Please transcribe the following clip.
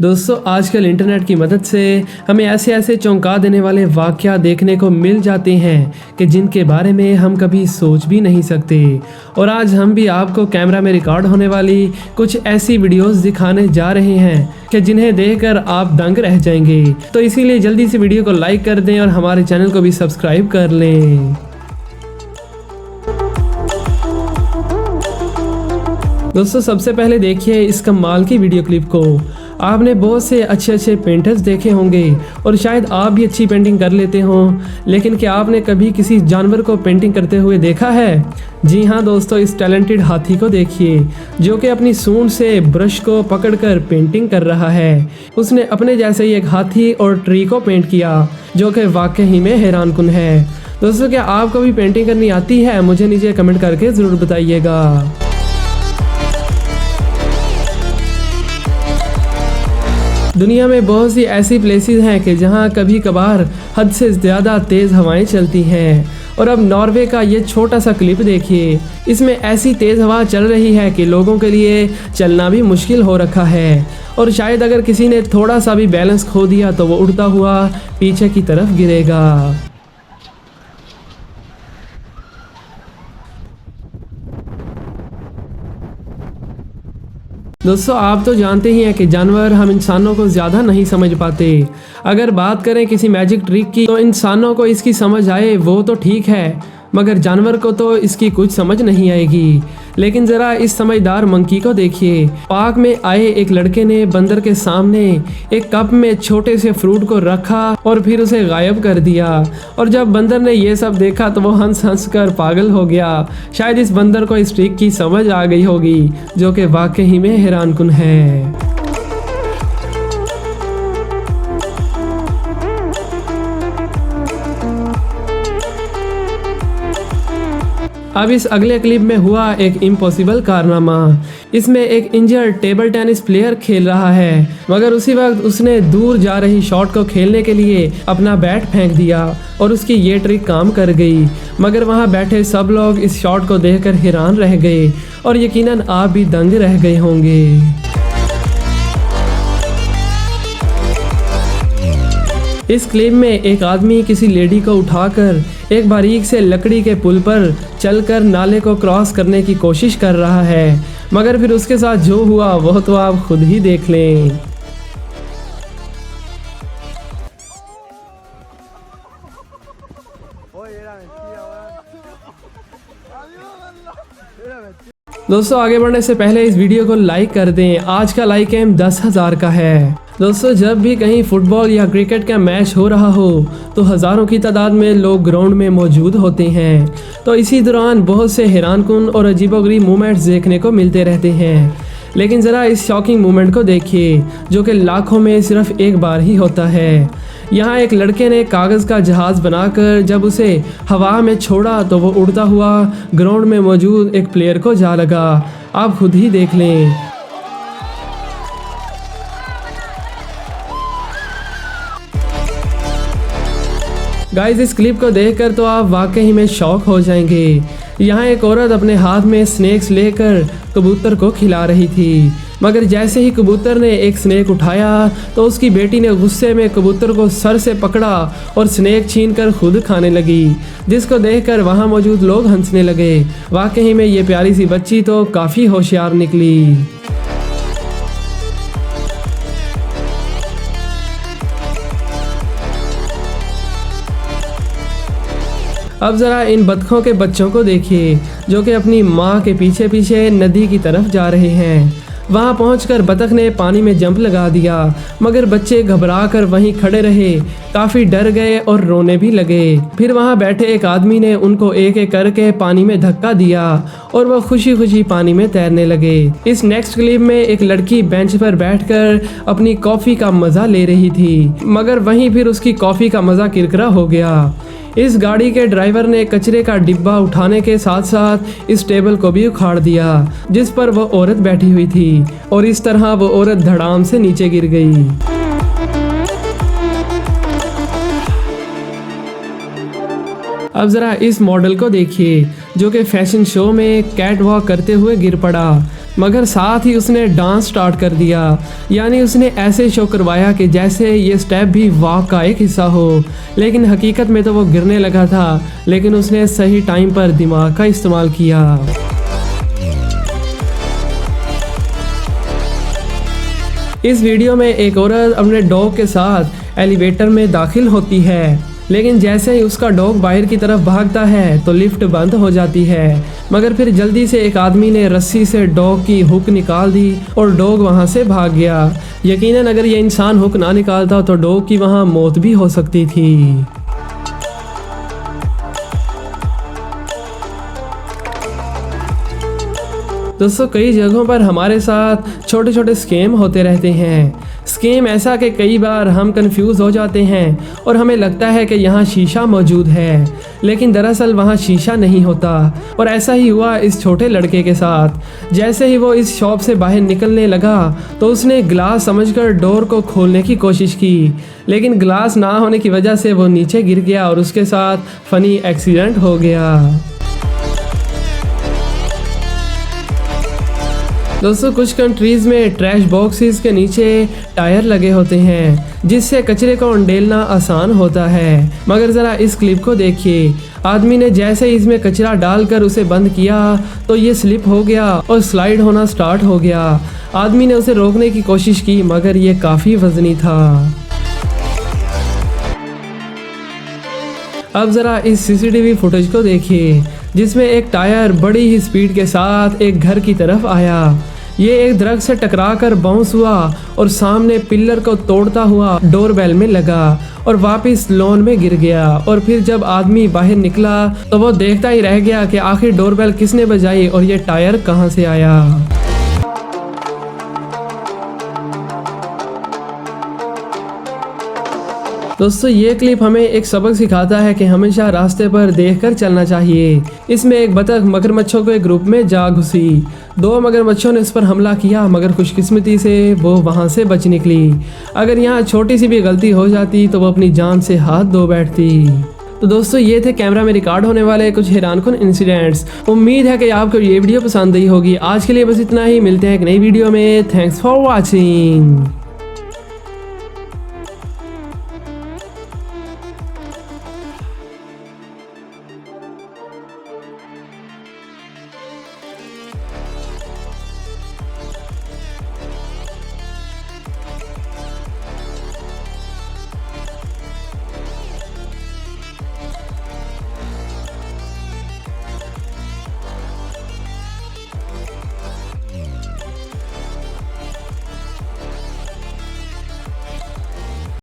दोस्तों आजकल इंटरनेट की मदद से हमें ऐसे ऐसे चौंका देने वाले वाक़या देखने को मिल जाते हैं कि जिनके बारे में हम कभी सोच भी नहीं सकते। और आज हम भी आपको कैमरा में रिकॉर्ड होने वाली कुछ ऐसी वीडियोस दिखाने जा रहे हैं कि जिन्हें देखकर आप दंग रह जाएंगे। तो इसीलिए जल्दी से वीडियो को लाइक कर दें और हमारे चैनल को भी सब्सक्राइब कर लें। दोस्तों सबसे पहले देखिए इस कमाल की वीडियो क्लिप को। आपने बहुत से अच्छे पेंटर्स देखे होंगे और शायद आप भी अच्छी पेंटिंग कर लेते हों, लेकिन क्या आपने कभी किसी जानवर को पेंटिंग करते हुए देखा है? जी हाँ दोस्तों, इस टैलेंटेड हाथी को देखिए जो कि अपनी सूंड से ब्रश को पकड़कर पेंटिंग कर रहा है। उसने अपने जैसे ही एक हाथी और ट्री को पेंट किया जो कि वाकई में हैरानकुन है। दोस्तों क्या आपको भी पेंटिंग करनी आती है? मुझे नीचे कमेंट करके ज़रूर बताइएगा। दुनिया में बहुत सी ऐसी प्लेसेस हैं कि जहां कभी कभार हद से ज़्यादा तेज़ हवाएं चलती हैं। और अब नॉर्वे का ये छोटा सा क्लिप देखिए, इसमें ऐसी तेज़ हवा चल रही है कि लोगों के लिए चलना भी मुश्किल हो रखा है। और शायद अगर किसी ने थोड़ा सा भी बैलेंस खो दिया तो वो उड़ता हुआ पीछे की तरफ गिरेगा। दोस्तों आप तो जानते ही हैं कि जानवर हम इंसानों को ज़्यादा नहीं समझ पाते। अगर बात करें किसी मैजिक ट्रिक की तो इंसानों को इसकी समझ आए वो तो ठीक है, मगर जानवर को तो इसकी कुछ समझ नहीं आएगी। लेकिन ज़रा इस समझदार मंकी को देखिए। पार्क में आए एक लड़के ने बंदर के सामने एक कप में छोटे से फ्रूट को रखा और फिर उसे गायब कर दिया। और जब बंदर ने ये सब देखा तो वो हंस हंस कर पागल हो गया। शायद इस बंदर को इस ट्रिक की समझ आ गई होगी जो कि वाकई में हैरानकुन है। अब इस अगले क्लिप में हुआ एक इम्पॉसिबल कारनामा। इसमें एक इंजर्ड टेबल टेनिस प्लेयर खेल रहा है, मगर उसी वक्त उसने दूर जा रही शॉट को खेलने के लिए अपना बैट फेंक दिया और उसकी ये ट्रिक काम कर गई। मगर वहां बैठे सब लोग इस शॉट को देखकर हैरान रह गए और यकीनन आप भी दंग रह गए होंगे। इस क्लिप में एक आदमी किसी लेडी को उठाकर एक बारीक से लकड़ी के पुल पर चलकर नाले को क्रॉस करने की कोशिश कर रहा है, मगर फिर उसके साथ जो हुआ वो तो आप खुद ही देख लें। दोस्तों आगे बढ़ने से पहले इस वीडियो को लाइक कर दें। आज का लाइक एम 10,000 का है। दोस्तों जब भी कहीं फुटबॉल या क्रिकेट का मैच हो रहा हो तो हज़ारों की तादाद में लोग ग्राउंड में मौजूद होते हैं। तो इसी दौरान बहुत से हैरानकुन और अजीबोगरीब मूवमेंट्स देखने को मिलते रहते हैं। लेकिन ज़रा इस शॉकिंग मूवमेंट को देखिए जो कि लाखों में सिर्फ एक बार ही होता है। यहाँ एक लड़के ने कागज़ का जहाज़ बनाकर जब उसे हवा में छोड़ा तो वो उड़ता हुआ ग्राउंड में मौजूद एक प्लेयर को जा लगा। आप खुद ही देख लें। गाइस इस क्लिप को देखकर तो आप वाकई में शॉक हो जाएंगे। यहाँ एक औरत अपने हाथ में स्नैक्स लेकर कबूतर को खिला रही थी, मगर जैसे ही कबूतर ने एक स्नैक उठाया तो उसकी बेटी ने गुस्से में कबूतर को सर से पकड़ा और स्नैक छीनकर खुद खाने लगी, जिसको देखकर वहाँ मौजूद लोग हंसने लगे। वाकई में ये प्यारी सी बच्ची तो काफ़ी होशियार निकली। अब ज़रा इन बतखों के बच्चों को देखिए जो कि अपनी माँ के पीछे पीछे नदी की तरफ जा रहे हैं। वहाँ पहुंचकर बतख ने पानी में जंप लगा दिया, मगर बच्चे घबरा कर वहीं खड़े रहे, काफ़ी डर गए और रोने भी लगे। फिर वहाँ बैठे एक आदमी ने उनको एक एक करके पानी में धक्का दिया और वो खुशी खुशी पानी में तैरने लगे। इस नेक्स्ट क्लिप में एक लड़की बेंच पर बैठकर अपनी कॉफ़ी का मज़ा ले रही थी, मगर वहीं फिर उसकी कॉफ़ी का मज़ा किरकिरा हो गया। इस गाड़ी के ड्राइवर ने कचरे का डिब्बा उठाने के साथ साथ इस टेबल को भी उखाड़ दिया जिस पर वो औरत बैठी हुई थी, और इस तरह वो औरत धड़ाम से नीचे गिर गई। अब ज़रा इस मॉडल को देखिए जो कि फैशन शो में कैट वॉक करते हुए गिर पड़ा। मगर साथ ही उसने डांस स्टार्ट कर दिया, यानी उसने ऐसे शो करवाया कि जैसे ये स्टेप भी वॉक का एक हिस्सा हो। लेकिन हकीकत में तो वो गिरने लगा था, लेकिन उसने सही टाइम पर दिमाग का इस्तेमाल किया। इस वीडियो में एक औरत अपने डॉग के साथ एलिवेटर में दाखिल होती है, लेकिन जैसे ही उसका डॉग बाहर की तरफ भागता है तो लिफ्ट बंद हो जाती है। मगर फिर जल्दी से एक आदमी ने रस्सी से डॉग की हुक निकाल दी और डॉग वहां से भाग गया। यकीनन अगर ये इंसान हुक ना निकालता तो डॉग की वहां मौत भी हो सकती थी। दोस्तों, कई जगहों पर हमारे साथ छोटे छोटे स्कैम होते रहते हैं। स्कैम ऐसा कि कई बार हम कंफ्यूज हो जाते हैं और हमें लगता है कि यहाँ शीशा मौजूद है, लेकिन दरअसल वहाँ शीशा नहीं होता। और ऐसा ही हुआ इस छोटे लड़के के साथ। जैसे ही वो इस शॉप से बाहर निकलने लगा तो उसने ग्लास समझकर डोर को खोलने की कोशिश की, लेकिन ग्लास ना होने की वजह से वो नीचे गिर गया और उसके साथ फनी एक्सीडेंट हो गया। दोस्तों, कुछ कंट्रीज़ में ट्रैश बॉक्सेस के नीचे टायर लगे होते हैं, जिससे कचरे को उंडेलना आसान होता है। मगर ज़रा इस क्लिप को देखिए। आदमी ने जैसे ही इसमें कचरा डालकर उसे बंद किया तो ये स्लिप हो गया और स्लाइड होना स्टार्ट हो गया। आदमी ने उसे रोकने की कोशिश की, मगर ये काफ़ी वजनी था। अब ज़रा इस सीसीटीवी फुटेज को देखिए, जिसमें एक टायर बड़ी ही स्पीड के साथ एक घर की तरफ आया। ये एक दरख्त से टकराकर बाउंस हुआ और सामने पिलर को तोड़ता हुआ डोरबेल में लगा और वापस लॉन में गिर गया। और फिर जब आदमी बाहर निकला तो वो देखता ही रह गया कि आखिर डोरबेल किसने बजाई और ये टायर कहाँ से आया। दोस्तों, ये क्लिप हमें एक सबक सिखाता है कि हमेशा रास्ते पर देखकर चलना चाहिए। इसमें एक बतख मगरमच्छों के ग्रुप में जा घुसी। 2 मगरमच्छों ने उस पर हमला किया, मगर खुशकिस्मती से वो वहां से बच निकली। अगर यहाँ छोटी सी भी गलती हो जाती तो वो अपनी जान से हाथ धो बैठती। तो दोस्तों, ये थे कैमरा में रिकॉर्ड होने वाले कुछ हैरानकुन इंसिडेंट्स। उम्मीद है कि आपको ये वीडियो पसंद आई होगी। आज के लिए बस इतना ही, मिलते हैं एक नई वीडियो में। Thanks for watching.